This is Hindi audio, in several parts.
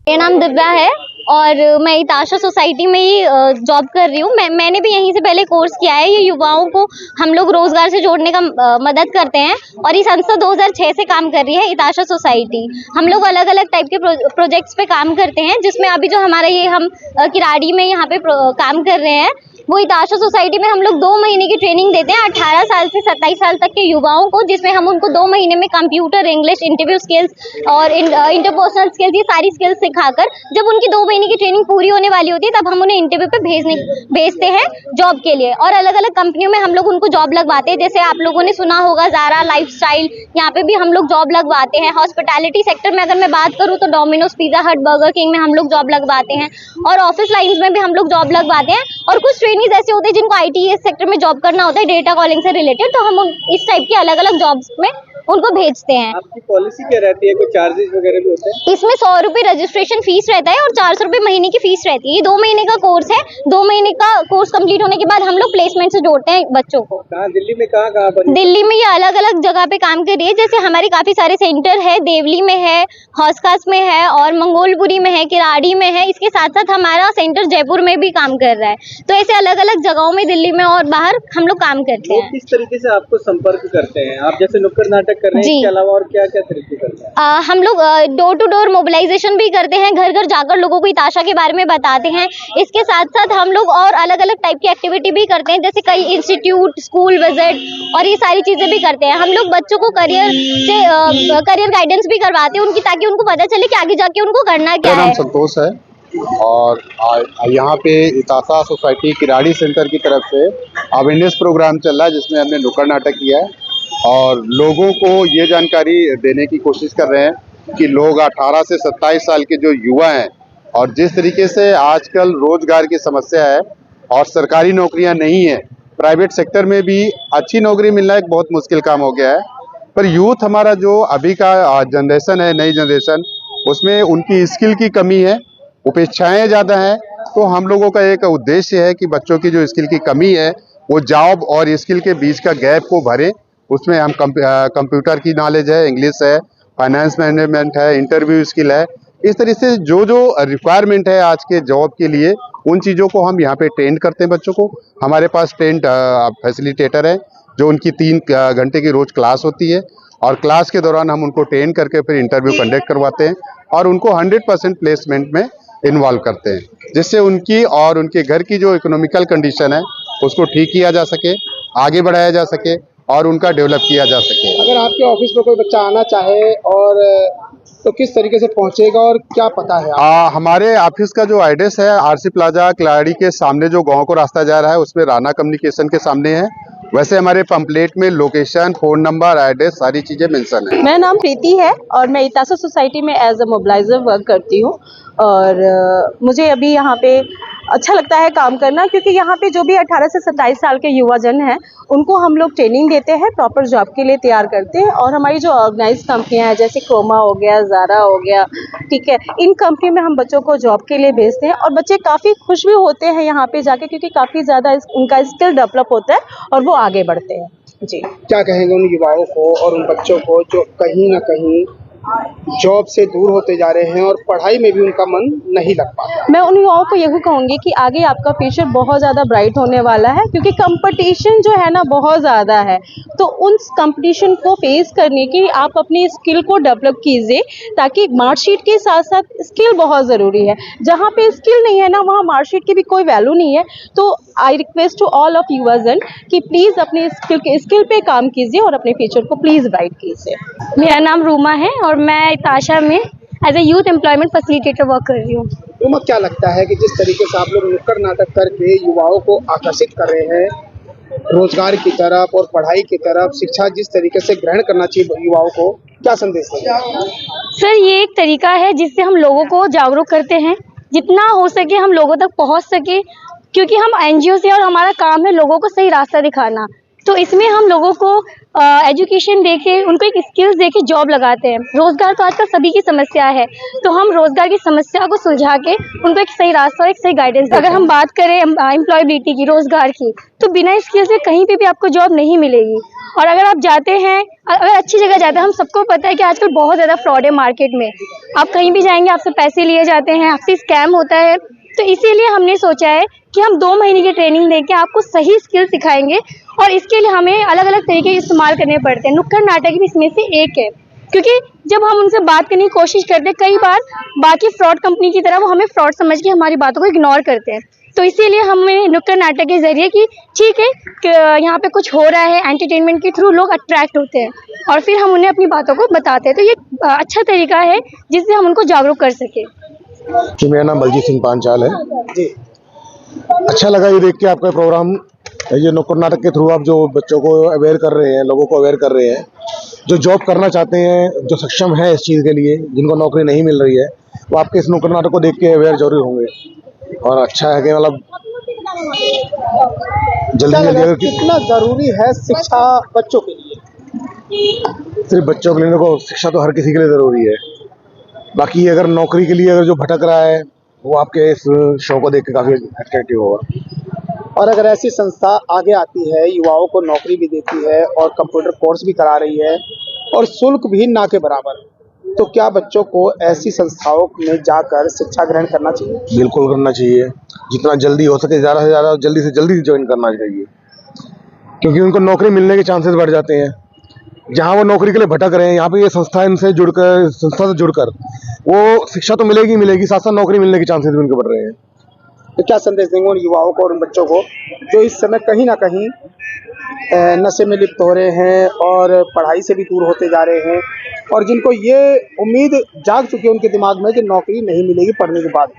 मेरा नाम दिव्या है और मैं इताशा सोसाइटी में ही जॉब कर रही हूँ। मैंने भी यहीं से पहले कोर्स किया है। ये युवाओं को हम लोग रोजगार से जोड़ने का मदद करते हैं और ये संस्था 2006 से काम कर रही है, इताशा सोसाइटी। हम लोग अलग अलग टाइप के प्रोजेक्ट्स पे काम करते हैं, जिसमें अभी जो हमारा ये हम किराड़ी में यहाँ पे काम कर रहे हैं, वो इताशा सोसाइटी में हम लोग 2 महीने की ट्रेनिंग देते हैं 18 साल से 27 साल तक के युवाओं को, जिसमें हम उनको 2 महीने में कंप्यूटर, इंग्लिश, इंटरव्यू स्किल्स और इंटरपर्सनल स्किल्स, ये सारी स्किल्स सिखाकर जब उनकी 2 महीने की ट्रेनिंग पूरी होने वाली होती है, तब हम उन्हें इंटरव्यू पे भेजते हैं जॉब के लिए। और अलग अलग कंपनियों में हम लोग उनको जॉब लगवाते हैं। जैसे आप लोगों ने सुना होगा ज़ारा लाइफस्टाइल, यहाँ पे भी हम लोग जॉब लगवाते हैं। हॉस्पिटैलिटी सेक्टर में अगर मैं बात करूँ तो डोमिनोज, पिज़्ज़ा हट, बर्गर किंग में हम लोग जॉब लगवाते हैं और ऑफिस लाइन्स में भी हम लोग जॉब लगवाते हैं। और कुछ ट्रेनीज ऐसे होते हैं जिनको ITES सेक्टर में जॉब करना होता है, डेटा कॉलिंग से रिलेटेड, तो हम इस टाइप की अलग अलग जॉब्स में उनको भेजते हैं। आपकी पॉलिसी क्या रहती है? कोई चार्जेस वगैरह भी होते हैं? इसमें 100 रुपये रजिस्ट्रेशन फीस रहता है और 400 रुपये महीने की फीस रहती है। ये 2 महीने का कोर्स है। 2 महीने का कोर्स कंप्लीट होने के बाद हम लोग प्लेसमेंट से जोड़ते हैं बच्चों को। दिल्ली में कहाँ पर? दिल्ली में ये अलग अलग जगह पे काम कर रही है। जैसे हमारे काफी सारे सेंटर है, देवली में है, हौसखास में है और मंगोलपुरी में है, किराड़ी में है। इसके साथ साथ हमारा सेंटर जयपुर में भी काम कर रहा है। तो ऐसे अलग अलग जगहों में दिल्ली में और बाहर हम लोग काम करते हैं। किस तरीके से आपको संपर्क करते हैं? आप जैसे नुक्कड़ नाटक कर रहे हैं, इसके अलावा और क्या क्या तरीके करते हैं? हम लोग डोर टू डोर मोबिलाइजेशन भी करते हैं, घर घर जाकर लोगों को इताशा के बारे में बताते हैं। इसके साथ साथ हम लोग और अलग अलग टाइप की एक्टिविटी भी करते हैं, जैसे कई इंस्टीट्यूट, स्कूल विजिट और ये सारी चीजें भी करते हैं। हम लोग बच्चों को करियर गाइडेंस भी करवाते हैं उनकी, ताकि उनको पता चले कि आगे जाके उनको करना क्या है। संतोष है और यहाँ पे इताशा सोसाइटी किराड़ी सेंटर की तरफ से अवेयरनेस प्रोग्राम चल रहा है, जिसमें हमने नुक्कड़ नाटक किया है और लोगों को ये जानकारी देने की कोशिश कर रहे हैं कि लोग 18 से 27 साल के जो युवा हैं और जिस तरीके से आजकल रोजगार की समस्या है और सरकारी नौकरियां नहीं है, प्राइवेट सेक्टर में भी अच्छी नौकरी मिलना एक बहुत मुश्किल काम हो गया है। पर यूथ हमारा जो अभी का जनरेशन है, नई जनरेशन, उसमें उनकी स्किल की कमी है, उपेक्षाएं ज़्यादा हैं। तो हम लोगों का एक उद्देश्य है कि बच्चों की जो स्किल की कमी है वो जॉब और स्किल के बीच का गैप को भरें। उसमें हम कंप्यूटर की नॉलेज है, इंग्लिश है, फाइनेंस मैनेजमेंट है, इंटरव्यू स्किल है, इस तरह से जो जो रिक्वायरमेंट है आज के जॉब के लिए, उन चीज़ों को हम यहाँ पे ट्रेन करते हैं बच्चों को। हमारे पास ट्रेंड फैसिलिटेटर है जो उनकी 3 घंटे की रोज क्लास होती है और क्लास के दौरान हम उनको ट्रेन करके फिर इंटरव्यू कंडक्ट करवाते हैं और उनको 100% प्लेसमेंट में इन्वॉल्व करते हैं, जिससे उनकी और उनके घर की जो इकोनॉमिकल कंडीशन है उसको ठीक किया जा सके, आगे बढ़ाया जा सके और उनका डेवलप किया जा सके। अगर आपके ऑफिस में कोई बच्चा आना चाहे और तो किस तरीके से पहुंचेगा और क्या पता है? हमारे ऑफिस का जो एड्रेस है RC प्लाजा किलाड़ी के सामने, जो गांव को रास्ता जा रहा है उसमें राना कम्युनिकेशन के सामने है। वैसे हमारे पंपलेट में लोकेशन, फोन नंबर, एड्रेस, सारी चीजें मेंशन है। मेरा नाम प्रीति है और मैं इताशा सोसाइटी में एज अ मोबिलाइजर वर्क करती हूँ और मुझे अभी यहाँ पे अच्छा लगता है काम करना, क्योंकि यहाँ पे जो भी 18 से 27 साल के युवा जन हैं उनको हम लोग ट्रेनिंग देते हैं, प्रॉपर जॉब के लिए तैयार करते हैं। और हमारी जो ऑर्गेनाइज कंपनियाँ हैं जैसे क्रोमा हो गया, ज़ारा हो गया, ठीक है, इन कंपनी में हम बच्चों को जॉब के लिए भेजते हैं और बच्चे काफ़ी खुश भी होते हैं यहाँ पे जाके, क्योंकि काफ़ी ज़्यादा उनका स्किल डेवलप होता है और वो आगे बढ़ते हैं। जी, क्या कहेंगे उन युवाओं को और उन बच्चों को जो कहीं ना कहीं जॉब से दूर होते जा रहे हैं और पढ़ाई में भी उनका मन नहीं लग पाता? मैं उन युवाओं को यही कहूँगी कि आगे आपका फ्यूचर बहुत ज़्यादा ब्राइट होने वाला है, क्योंकि कंपटीशन जो है ना बहुत ज़्यादा है। तो उन कंपटीशन को फेस करने की आप अपनी स्किल को डेवलप कीजिए, ताकि मार्कशीट के साथ साथ स्किल बहुत ज़रूरी है। जहाँ पे स्किल नहीं है ना, वहाँ मार्कशीट की भी कोई वैल्यू नहीं है। तो I request to all of users कि प्लीज़ अपने स्किल पे काम कीजिए और अपने फ्यूचर को प्लीज़ ब्राइट कीजिए। मेरा नाम रूमा है और मैं इताशा में as a youth employment facilitator work कर रही हूँ। तुम्हें क्या लगता है कि जिस तरीके से आप लोग नुक्कड़ नाटक करके युवाओं को आकर्षित कर रहे हैं रोजगार की तरफ और पढ़ाई की तरफ, शिक्षा जिस तरीके से ग्रहण करना चाहिए युवाओं को, क्या संदेश देंगे? सर, ये एक तरीका है जिससे हम लोगों को जागरूक करते हैं, जितना हो सके हम लोगों तक पहुंच सके, क्योंकि हम NGO से और हमारा काम है लोगों को सही रास्ता दिखाना। तो इसमें हम लोगों को एजुकेशन देके, उनको एक स्किल्स देके जॉब लगाते हैं। रोजगार तो आजकल सभी की समस्या है, तो हम रोजगार की समस्या को सुलझा के उनको एक सही रास्ता और एक सही गाइडेंस। अगर हम बात करें एम्प्लॉयबिलिटी की, रोजगार की, तो बिना स्किल्स के कहीं पे भी आपको जॉब नहीं मिलेगी। और अगर आप जाते हैं, अगर अच्छी जगह जाते हैं, हम सबको पता है कि आजकल बहुत ज़्यादा फ्रॉड है मार्केट में। आप कहीं भी जाएंगे आपसे पैसे लिए जाते हैं, आपसे स्कैम होता है। तो इसीलिए हमने सोचा है कि हम 2 महीने की ट्रेनिंग देके आपको सही स्किल सिखाएंगे और इसके लिए हमें अलग अलग तरीके इस्तेमाल करने पड़ते हैं। नुक्कड़ नाटक भी इसमें से एक है, क्योंकि जब हम उनसे बात करने की कोशिश करते हैं, कई बार बाकी फ्रॉड कंपनी की तरह वो हमें फ्रॉड समझ के हमारी बातों को इग्नोर करते हैं। तो इसीलिए हमें नुक्कड़ नाटक के जरिए कि ठीक है कि यहाँ पे कुछ हो रहा है, एंटरटेनमेंट के थ्रू लोग अट्रैक्ट होते हैं और फिर हम उन्हें अपनी बातों को बताते हैं। तो ये अच्छा तरीका है जिससे हम उनको जागरूक कर सकें। जी, मेरा नाम बलजीत सिंह पांचाल है जी। अच्छा लगा ये देख के आपका प्रोग्राम, ये नुक्कड़ नाटक के थ्रू आप जो बच्चों को अवेयर कर रहे हैं, लोगों को अवेयर कर रहे हैं, जो जॉब करना चाहते हैं, जो सक्षम है इस चीज़ के लिए, जिनको नौकरी नहीं मिल रही है, वो आपके इस नुक्कड़ नाटक को देख के अवेयर जरूर होंगे। और अच्छा है कि मतलब जल्दी कितना जरूरी है शिक्षा बच्चों के लिए? सिर्फ बच्चों के लिए देखो, शिक्षा तो हर किसी के लिए ज़रूरी है। बाकी अगर नौकरी के लिए अगर जो भटक रहा है वो आपके इस शो को देख के काफ़ी अट्रैक्टिव होगा। और अगर ऐसी संस्था आगे आती है, युवाओं को नौकरी भी देती है और कंप्यूटर कोर्स भी करा रही है और शुल्क भी ना के बराबर, तो क्या बच्चों को ऐसी संस्थाओं में जाकर शिक्षा ग्रहण करना चाहिए? बिल्कुल करना चाहिए, जितना जल्दी हो सके ज़्यादा से ज़्यादा जल्दी से जल्दी ज्वाइन करना चाहिए, क्योंकि उनको नौकरी मिलने के चांसेस बढ़ जाते हैं। जहाँ वो नौकरी के लिए भटक रहे हैं, यहाँ पे ये संस्था संस्था से जुड़कर वो शिक्षा तो मिलेगी मिलेगी, साथ साथ नौकरी मिलने के चांसेस भी उनके बढ़ रहे हैं। तो क्या संदेश देंगे उन युवाओं को और उन बच्चों को जो इस समय कहीं ना कहीं नशे में लिप्त हो रहे हैं और पढ़ाई से भी दूर होते जा रहे हैं और जिनको ये उम्मीद जाग चुकी है उनके दिमाग में कि नौकरी नहीं मिलेगी पढ़ने के बाद?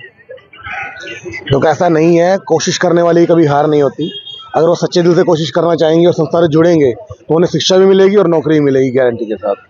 तो ऐसा नहीं है, कोशिश करने वाली कभी हार नहीं होती। अगर वो सच्चे दिल से कोशिश करना चाहेंगे और संस्था से जुड़ेंगे तो उन्हें शिक्षा भी मिलेगी और नौकरी भी मिलेगी गारंटी के साथ।